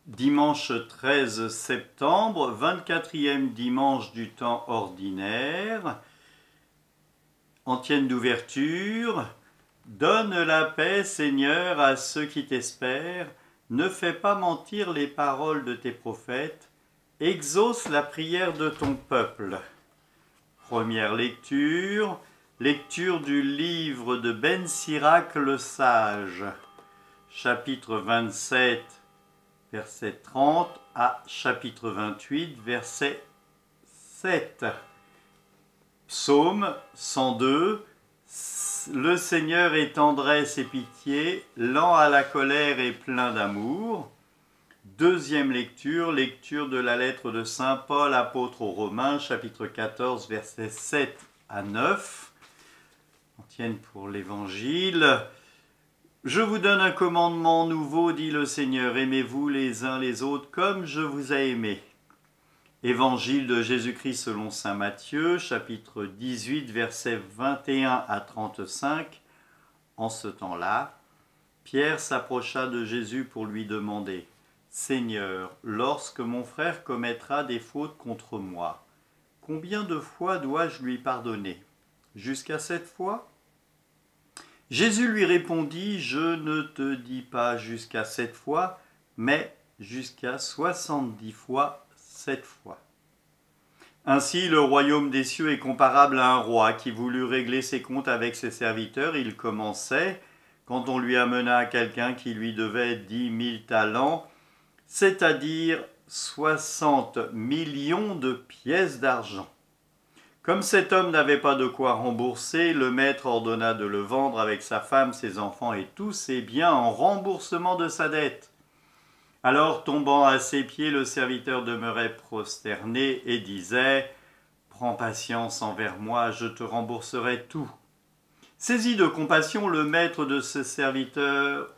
Dimanche 13 septembre, 24e dimanche du temps ordinaire. Antienne d'ouverture. Donne la paix, Seigneur, à ceux qui t'espèrent. Ne fais pas mentir les paroles de tes prophètes. Exauce la prière de ton peuple. Première lecture. Lecture du livre de Ben Sirac le Sage. Chapitre 27. Verset 30 à chapitre 28, verset 7. Psaume 102. Le Seigneur est tendresse et pitié, lent à la colère et plein d'amour. Deuxième lecture, lecture de la lettre de Saint Paul, apôtre aux Romains, chapitre 14, versets 7 à 9. On tienne pour l'Évangile. Je vous donne un commandement nouveau, dit le Seigneur, aimez-vous les uns les autres comme je vous ai aimé. Évangile de Jésus-Christ selon saint Matthieu, chapitre 18, versets 21 à 35. En ce temps-là, Pierre s'approcha de Jésus pour lui demander « Seigneur, lorsque mon frère commettra des fautes contre moi, combien de fois dois-je lui pardonner? Jusqu'à 7 fois ?» Jésus lui répondit, « Je ne te dis pas jusqu'à 7 fois, mais jusqu'à 70 fois 7 fois. » Ainsi, le royaume des cieux est comparable à un roi qui voulut régler ses comptes avec ses serviteurs. Il commençait, quand on lui amena quelqu'un qui lui devait 10 000 talents, c'est-à-dire 60 millions de pièces d'argent. Comme cet homme n'avait pas de quoi rembourser, le maître ordonna de le vendre avec sa femme, ses enfants et tous ses biens en remboursement de sa dette. Alors, tombant à ses pieds, le serviteur demeurait prosterné et disait « Prends patience envers moi, je te rembourserai tout. » Saisi de compassion, le maître de ce serviteur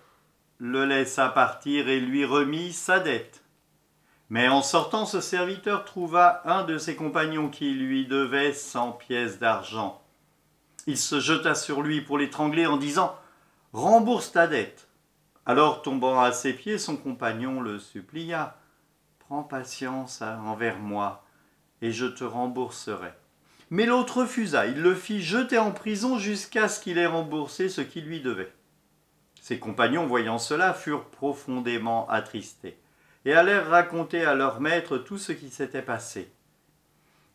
le laissa partir et lui remit sa dette. Mais en sortant, ce serviteur trouva un de ses compagnons qui lui devait 100 pièces d'argent. Il se jeta sur lui pour l'étrangler en disant « Rembourse ta dette !» Alors, tombant à ses pieds, son compagnon le supplia « Prends patience envers moi, et je te rembourserai. » Mais l'autre refusa, il le fit jeter en prison jusqu'à ce qu'il ait remboursé ce qu'il lui devait. Ses compagnons, voyant cela, furent profondément attristés et allèrent raconter à leur maître tout ce qui s'était passé.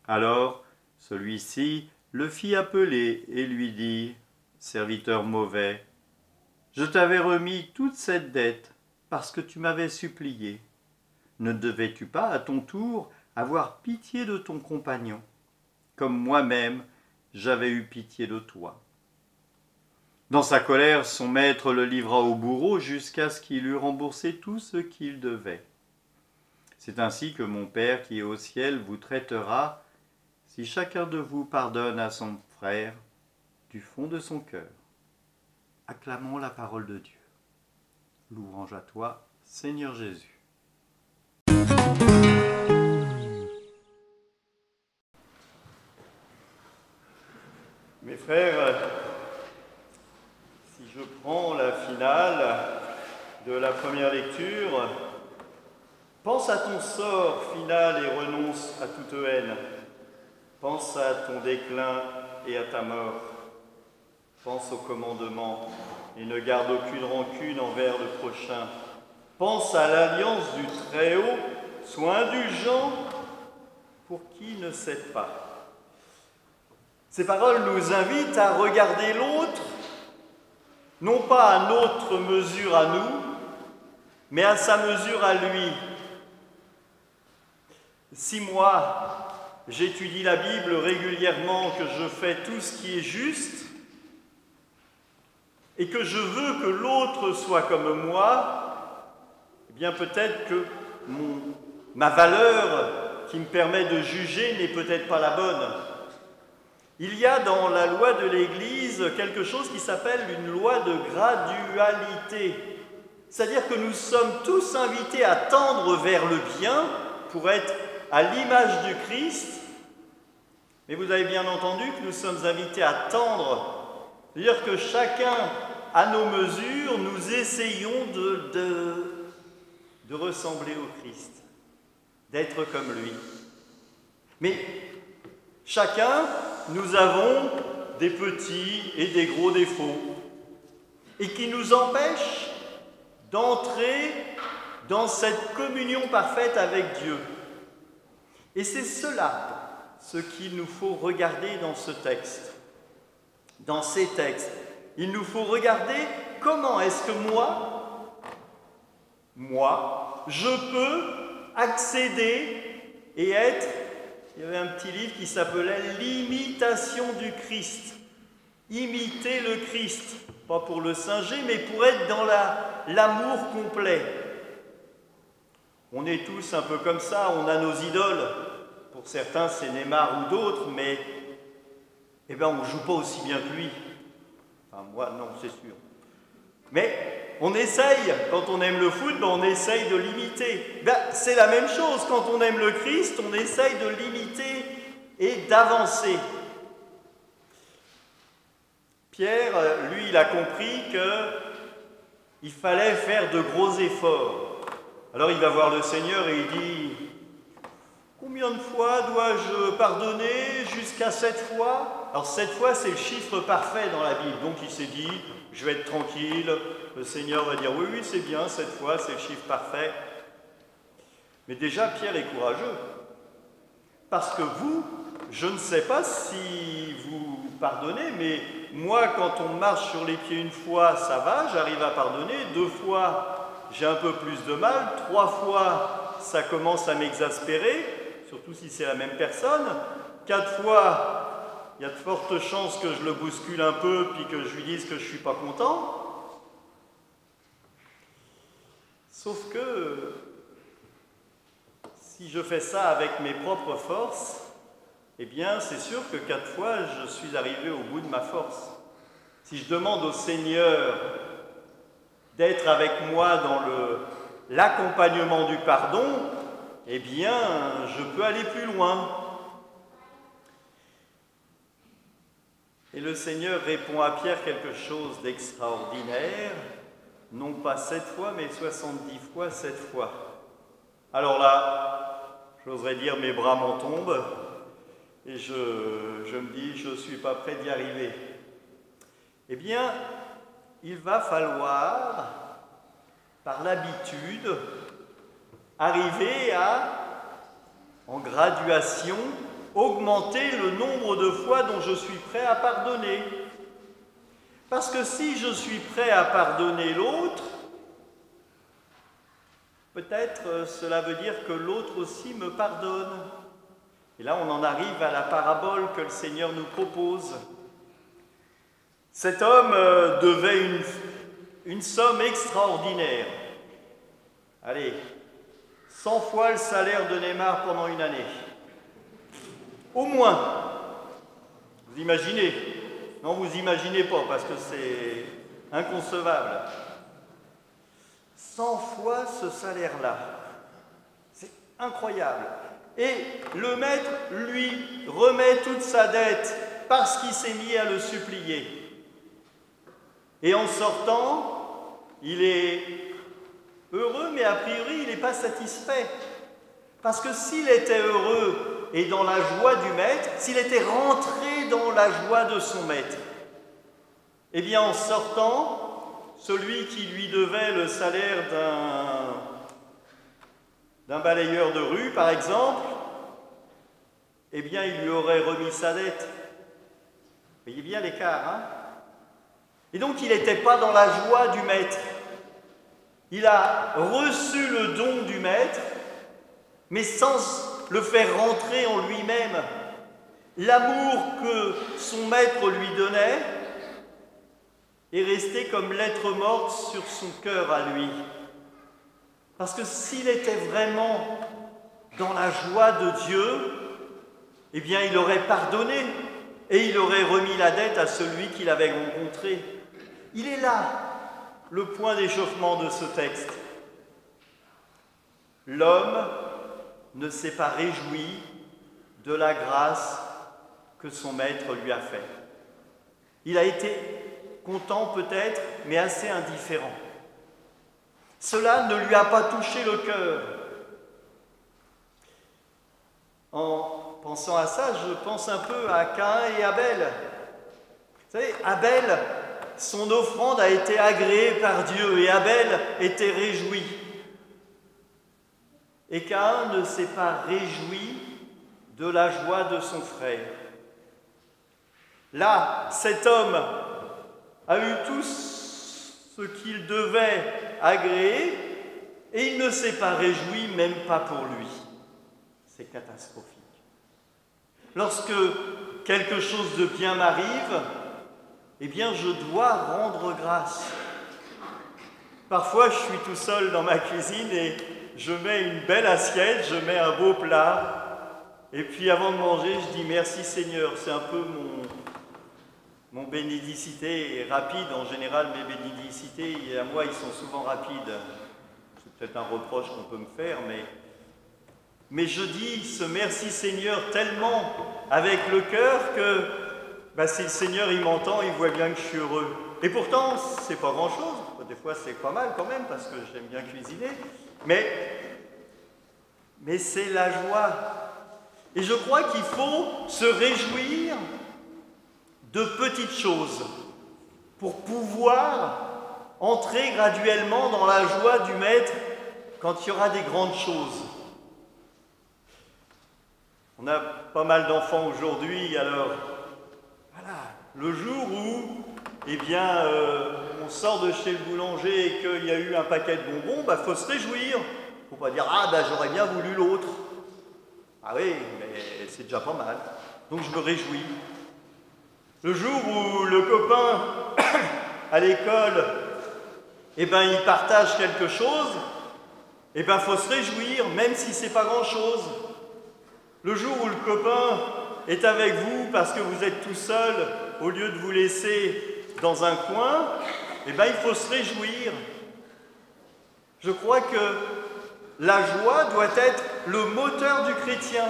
Alors, celui-ci le fit appeler et lui dit « Serviteur mauvais, je t'avais remis toute cette dette parce que tu m'avais supplié. Ne devais-tu pas, à ton tour, avoir pitié de ton compagnon, comme moi-même j'avais eu pitié de toi ?» Dans sa colère, son maître le livra au bourreau jusqu'à ce qu'il eût remboursé tout ce qu'il devait. C'est ainsi que mon Père qui est au ciel vous traitera si chacun de vous pardonne à son frère du fond de son cœur. Acclamons la parole de Dieu. Louange à toi, Seigneur Jésus. Mes frères, si je prends la finale de la première lecture, pense à ton sort final et renonce à toute haine. Pense à ton déclin et à ta mort. Pense au commandement et ne garde aucune rancune envers le prochain. Pense à l'alliance du Très-Haut, sois indulgent pour qui ne cède pas. Ces paroles nous invitent à regarder l'autre, non pas à notre mesure à nous, mais à sa mesure à lui. Si moi, j'étudie la Bible régulièrement, que je fais tout ce qui est juste, et que je veux que l'autre soit comme moi, eh bien peut-être que ma valeur qui me permet de juger n'est peut-être pas la bonne. Il y a dans la loi de l'Église quelque chose qui s'appelle une loi de gradualité. C'est-à-dire que nous sommes tous invités à tendre vers le bien pour être à l'image du Christ, Mais vous avez bien entendu que nous sommes invités à tendre. C'est-à-dire que chacun, à nos mesures, nous essayons de ressembler au Christ, d'être comme lui. Mais chacun, nous avons des petits et des gros défauts, et qui nous empêchent d'entrer dans cette communion parfaite avec Dieu. Et c'est cela, ce qu'il nous faut regarder dans ce texte, dans ces textes. Il nous faut regarder comment est-ce que moi, je peux accéder et être... Il y avait un petit livre qui s'appelait « L'imitation du Christ ». Imiter le Christ, pas pour le singer, mais pour être dans l'amour complet. On est tous un peu comme ça, on a nos idoles. Pour certains, c'est Neymar ou d'autres, mais on ne joue pas aussi bien que lui. Enfin, moi, non, c'est sûr. Mais on essaye, quand on aime le foot, on essaye de l'imiter. C'est la même chose, quand on aime le Christ, on essaye de l'imiter et d'avancer. Pierre, lui, il a compris qu'il fallait faire de gros efforts. Alors il va voir le Seigneur et il dit « Combien de fois dois-je pardonner? Jusqu'à 7 fois ?» Alors 7 fois, c'est le chiffre parfait dans la Bible. Donc il s'est dit « Je vais être tranquille. » Le Seigneur va dire « Oui, oui, c'est bien, 7 fois, c'est le chiffre parfait. » Mais déjà, Pierre est courageux. Parce que vous, je ne sais pas si vous pardonnez, mais moi, quand on marche sur les pieds une fois, ça va, j'arrive à pardonner. 2 fois, j'ai un peu plus de mal. 3 fois, ça commence à m'exaspérer, surtout si c'est la même personne. 4 fois, il y a de fortes chances que je le bouscule un peu, puis que je lui dise que je ne suis pas content. Sauf que, si je fais ça avec mes propres forces, eh bien, c'est sûr que 4 fois, je suis arrivé au bout de ma force. Si je demande au Seigneur d'être avec moi dans l'accompagnement du pardon, eh bien, je peux aller plus loin. Et le Seigneur répond à Pierre quelque chose d'extraordinaire, non pas 7 fois, mais 70 fois 7 fois. Alors là, j'oserais dire mes bras m'en tombent, et je me dis, je ne suis pas prêt d'y arriver. Eh bien, il va falloir, par l'habitude, arriver en graduation, augmenter le nombre de fois dont je suis prêt à pardonner. Parce que si je suis prêt à pardonner l'autre, peut-être cela veut dire que l'autre aussi me pardonne. Et là, on en arrive à la parabole que le Seigneur nous propose. Cet homme devait une somme extraordinaire. Allez, 100 fois le salaire de Neymar pendant une année. Au moins. Vous imaginez? Non, vous imaginez pas, parce que c'est inconcevable. 100 fois ce salaire-là. C'est incroyable. Et le maître lui remet toute sa dette parce qu'il s'est mis à le supplier. Et en sortant, il est heureux, mais a priori, il n'est pas satisfait. Parce que s'il était heureux et dans la joie du maître, s'il était rentré dans la joie de son maître, eh bien en sortant, celui qui lui devait le salaire d'un balayeur de rue, par exemple, eh bien il lui aurait remis sa dette. Vous voyez bien l'écart, hein? Et donc il n'était pas dans la joie du maître. Il a reçu le don du maître, mais sans le faire rentrer en lui-même. L'amour que son maître lui donnait est resté comme lettre morte sur son cœur à lui. Parce que s'il était vraiment dans la joie de Dieu, eh bien il aurait pardonné et il aurait remis la dette à celui qu'il avait rencontré. Il est là le point d'échauffement de ce texte. L'homme ne s'est pas réjoui de la grâce que son maître lui a fait. Il a été content peut-être, mais assez indifférent. Cela ne lui a pas touché le cœur. En pensant à ça, je pense un peu à Caïn et Abel. Vous savez, Abel, son offrande a été agréée par Dieu et Abel était réjoui. Et Caïn ne s'est pas réjoui de la joie de son frère. Là, cet homme a eu tout ce qu'il devait agréer et il ne s'est pas réjoui, même pas pour lui. C'est catastrophique. Lorsque quelque chose de bien m'arrive, eh bien, je dois rendre grâce. Parfois, je suis tout seul dans ma cuisine et je mets une belle assiette, je mets un beau plat, et puis avant de manger, je dis merci Seigneur. C'est un peu mon bénédicité rapide. En général, mes bénédicités, à moi, ils sont souvent rapides. C'est peut-être un reproche qu'on peut me faire, mais je dis ce merci Seigneur tellement avec le cœur que si le Seigneur il m'entend, il voit bien que je suis heureux. Et pourtant, c'est pas grand-chose. Des fois, c'est pas mal quand même parce que j'aime bien cuisiner. Mais c'est la joie. Et je crois qu'il faut se réjouir de petites choses pour pouvoir entrer graduellement dans la joie du Maître quand il y aura des grandes choses. On a pas mal d'enfants aujourd'hui, alors voilà, le jour où on sort de chez le boulanger et qu'il y a eu un paquet de bonbons, faut se réjouir. Il ne faut pas dire « j'aurais bien voulu l'autre ». Ah oui, mais c'est déjà pas mal. Donc je me réjouis. Le jour où le copain à l'école, il partage quelque chose, il faut se réjouir, même si c'est pas grand-chose. Le jour où le copain est avec vous parce que vous êtes tout seul, au lieu de vous laisser dans un coin, il faut se réjouir. Je crois que la joie doit être le moteur du chrétien.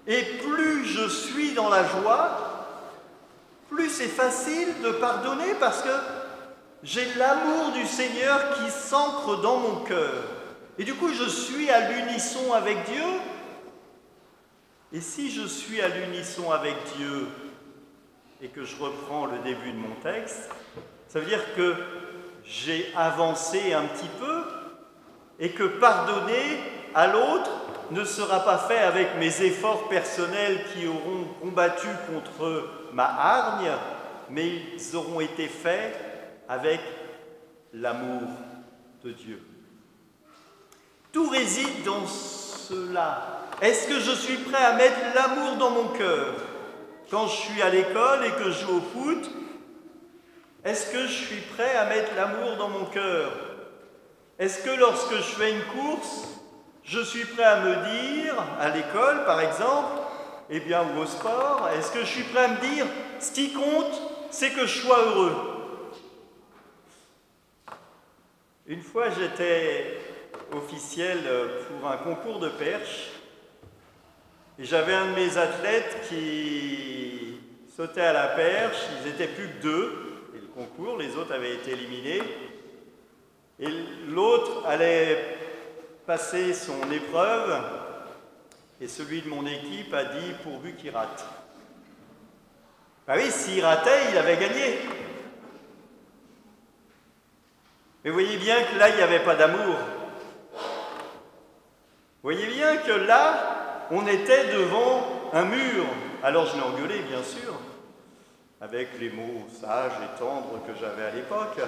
Et plus je suis dans la joie, plus c'est facile de pardonner parce que j'ai l'amour du Seigneur qui s'ancre dans mon cœur. Et du coup, je suis à l'unisson avec Dieu. Et si je suis à l'unisson avec Dieu et que je reprends le début de mon texte, ça veut dire que j'ai avancé un petit peu et que pardonner à l'autre ne sera pas fait avec mes efforts personnels qui auront combattu contre ma hargne, mais ils auront été faits avec l'amour de Dieu. Tout réside dans cela. Est-ce que je suis prêt à mettre l'amour dans mon cœur quand je suis à l'école et que je joue au foot? Est-ce que je suis prêt à mettre l'amour dans mon cœur? Est-ce que lorsque je fais une course, je suis prêt à me dire, à l'école par exemple, ou au sport, est-ce que je suis prêt à me dire, ce qui compte, c'est que je sois heureux? Une fois, j'étais officiel pour un concours de perche et j'avais un de mes athlètes qui sautait à la perche. Ils étaient plus que 2 et le concours, les autres avaient été éliminés et l'autre allait passer son épreuve et celui de mon équipe a dit pourvu qu'il rate. Oui, s'il ratait, il avait gagné. Mais vous voyez bien que là, il n'y avait pas d'amour. Vous voyez bien que là, on était devant un mur. Alors je l'ai engueulé, bien sûr, avec les mots sages et tendres que j'avais à l'époque.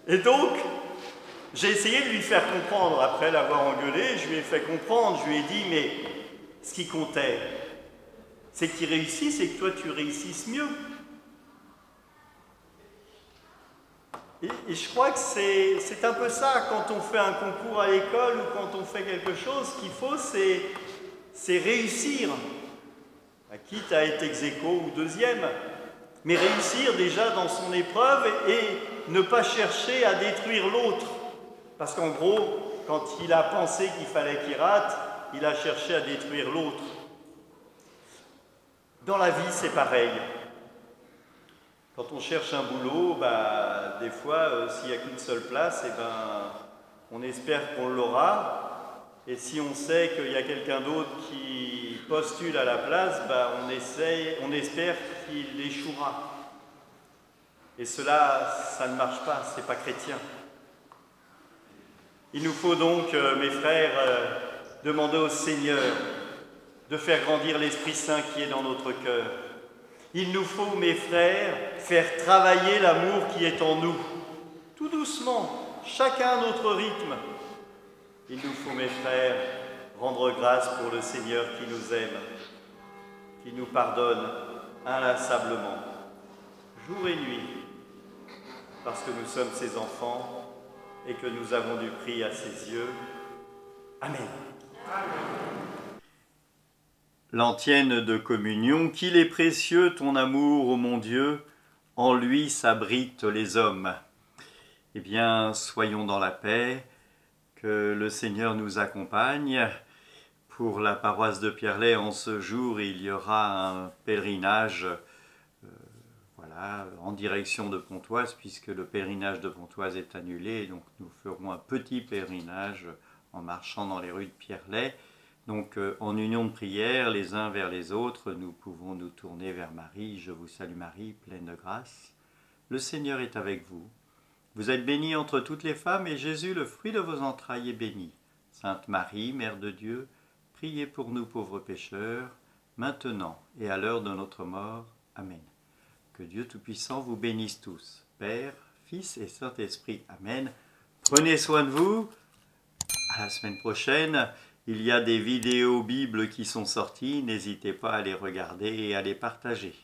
Et donc, j'ai essayé de lui faire comprendre, après l'avoir engueulé, je lui ai fait comprendre, je lui ai dit, mais ce qui comptait, c'est qu'il réussisse et que toi tu réussisses mieux. Et je crois que c'est un peu ça, quand on fait un concours à l'école ou quand on fait quelque chose, ce qu'il faut, c'est réussir. Quitte à être ex-aequo ou deuxième, mais réussir déjà dans son épreuve et ne pas chercher à détruire l'autre. Parce qu'en gros, quand il a pensé qu'il fallait qu'il rate, il a cherché à détruire l'autre. Dans la vie, c'est pareil. Quand on cherche un boulot, des fois, s'il n'y a qu'une seule place, on espère qu'on l'aura. Et si on sait qu'il y a quelqu'un d'autre qui postule à la place, on espère qu'il échouera. Et cela, ça ne marche pas, c'est pas chrétien. Il nous faut donc, mes frères, demander au Seigneur de faire grandir l'Esprit Saint qui est dans notre cœur. Il nous faut, mes frères, faire travailler l'amour qui est en nous, tout doucement, chacun à notre rythme. Il nous faut, mes frères, rendre grâce pour le Seigneur qui nous aime, qui nous pardonne inlassablement, jour et nuit, parce que nous sommes ses enfants et que nous avons du prix à ses yeux. Amen. L'antienne de communion, qu'il est précieux ton amour, ô mon Dieu, en lui s'abritent les hommes. Eh bien, soyons dans la paix, que le Seigneur nous accompagne. Pour la paroisse de Pierrelaye, en ce jour, il y aura un pèlerinage en direction de Pontoise, puisque le pèlerinage de Pontoise est annulé. Donc nous ferons un petit pèlerinage en marchant dans les rues de Pierrelaye. Donc en union de prière, les uns vers les autres, nous pouvons nous tourner vers Marie. Je vous salue Marie, pleine de grâce. Le Seigneur est avec vous. Vous êtes bénie entre toutes les femmes, et Jésus, le fruit de vos entrailles, est béni. Sainte Marie, Mère de Dieu, priez pour nous pauvres pécheurs, maintenant et à l'heure de notre mort. Amen. Que Dieu Tout-Puissant vous bénisse tous, Père, Fils et Saint-Esprit. Amen. Prenez soin de vous. À la semaine prochaine. Il y a des vidéos Bible qui sont sorties. N'hésitez pas à les regarder et à les partager.